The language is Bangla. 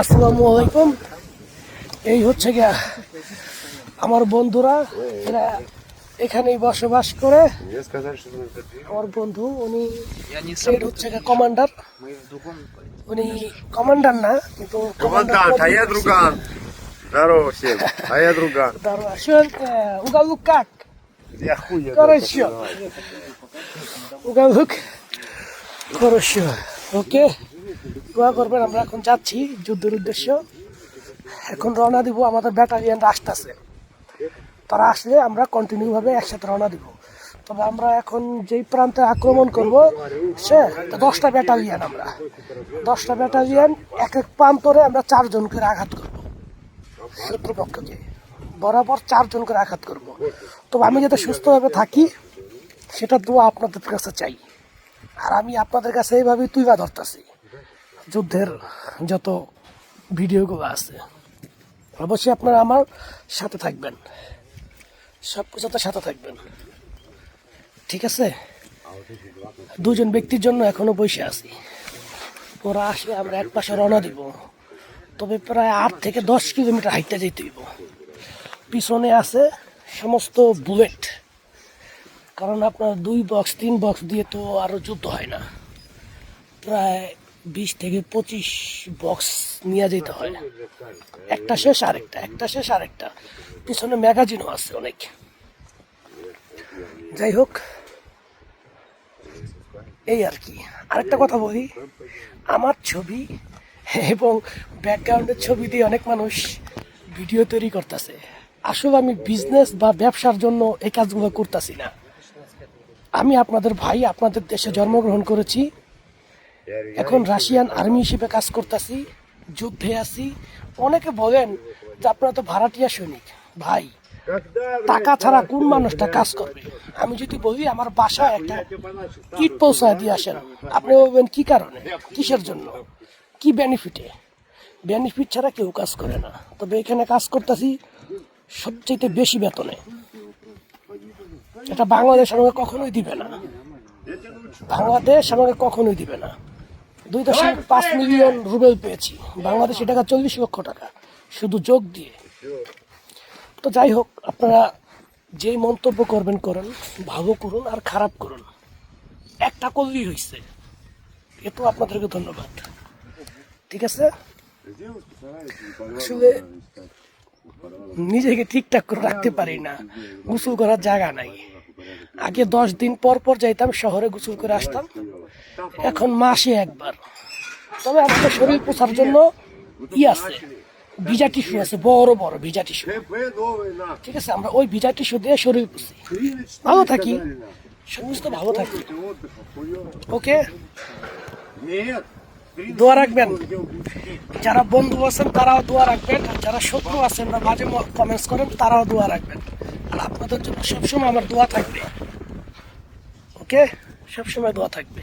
আসসালামু আলাইকুম। এই হচ্ছে গিয়া আমার বন্ধুরা, এরা এখানেই বসবাস করে। আমার বন্ধু উনি হচ্ছে গিয়া কমান্ডার। উনি কমান্ডার না, কিন্তু Командант, а я друган. Здорово всем, а я друган. уголок как? Я хуй я Хорошо. Уголок хорошо. ওকে, দোয়া করবেন। আমরা এখন যাচ্ছি যুদ্ধের উদ্দেশ্য। এখন রওনা দিব, আমাদের ব্যাটালিয়ান আসতেছে। তারা আসলে আমরা কন্টিনিউ ভাবে একসাথে রওনা দিব। তবে আমরা এখন যেই প্রান্তে আক্রমণ করব সে 10টা ব্যাটালিয়ান, আমরা 10টা ব্যাটালিয়ান এক এক প্রান্তরে আমরা 4 জন করে আঘাত করব। শত্রুপক্ষকে বরাবর 4 জন করে আঘাত করব। তবে আমি যাতে সুস্থভাবে থাকি সেটা দোয়া আপনাদের কাছে চাই। আর আমি আপনাদের কাছে এইভাবেই তুইবা ধরতেছি যুদ্ধের যত ভিডিওগুলো আছে। অবশ্যই আপনারা আমার সাথে থাকবেন, সব কিছুতে সাথে থাকবেন, ঠিক আছে? 2 জন ব্যক্তির জন্য এখনো বসে আছি। ওরা আসলে আমরা এক পাশে রওনা দিব। তবে প্রায় 8 থেকে 10 কিলোমিটার হাইটে যেতে দিব। পিছনে আছে সমস্ত বুলেট, কারণ আপনার 2 বক্স 3 বক্স দিয়ে তো আরো যুদ্ধ হয় না। প্রায় 20 থেকে 25 বক্স নিয়ে যেতে হয়। একটা শেষ আরেকটা, একটা শেষ আরেকটা। পিছনে ম্যাগাজিনও আছে অনেক। যাই হোক, এই আর কি। আরেকটা কথা বলি, আমার ছবি এবং ব্যাকগ্রাউন্ডের ছবি দিয়ে অনেক মানুষ ভিডিও তৈরি করতেছে। আসলে আমি বিজনেস বা ব্যবসার জন্য এই কাজগুলো করতেছি না। আমি আপনাদের ভাই, আপনাদের দেশে জন্মগ্রহণ করেছি। এখন রাশিয়ান আর্মি হিসেবে কাজ করতেছি, যুদ্ধে আছি। অনেকে বলেন যে আপনারা তো ভাড়াটিয়া সৈনিক। ভাই, টাকা ছাড়া কোন মানুষটা কাজ করবে? আমি যদি বলি আমার বাসায় একটা কিট পৌঁছায় দিয়ে আসেন, আপনি বলবেন কি কারণে, কিসের জন্য, কি বেনিফিটে? বেনিফিট ছাড়া কেউ কাজ করে না। তবে এখানে কাজ করতেছি সবচেয়ে বেশি বেতনে। এটা বাংলাদেশ আমাকে কখনোই দিবে না, বাংলাদেশ আমাকে কখনোই দিবে না। 2.5 মিলিয়ন রুবেল পেয়েছি, বাংলাদেশি টাকা 40 লক্ষ টাকা শুধু যোগ দিয়ে। তো যাই হোক, আপনারা যেই মন্তব্য করবেন করেন, ভালো করুন আর খারাপ করুন, একটা করলেই হয়েছে। এতো আপনাদেরকে ধন্যবাদ, ঠিক আছে? আসলে নিজেকে ঠিকঠাক করে রাখতে পারি না, গোসল করার জায়গা নাই। আগে 10 দিন পর পর যাইতাম শহরে, গোসল করে আসতাম। এখন মাসে একবার। তবে আমাদের শরীর পোছার জন্য কি আছে, ভিজা টিস্যু আছে, বড় বড় ভিজা টিস্যু, ঠিক আছে? আমরা ওই ভিজা টিস্যু দিয়ে শরীর পুছি, ভালো থাকি, সমস্ত ভালো থাকি। ওকে, দোয়া রাখবেন। যারা বন্ধু আছেন তারাও দোয়া রাখবেন, আর যারা শত্রু আছেন বা মাঝে কমেন্টস করেন তারাও দোয়া রাখবেন। আর আপনাদের জন্য সবসময় আমার দোয়া থাকবে। ওকে, সবসময় দোয়া থাকবে।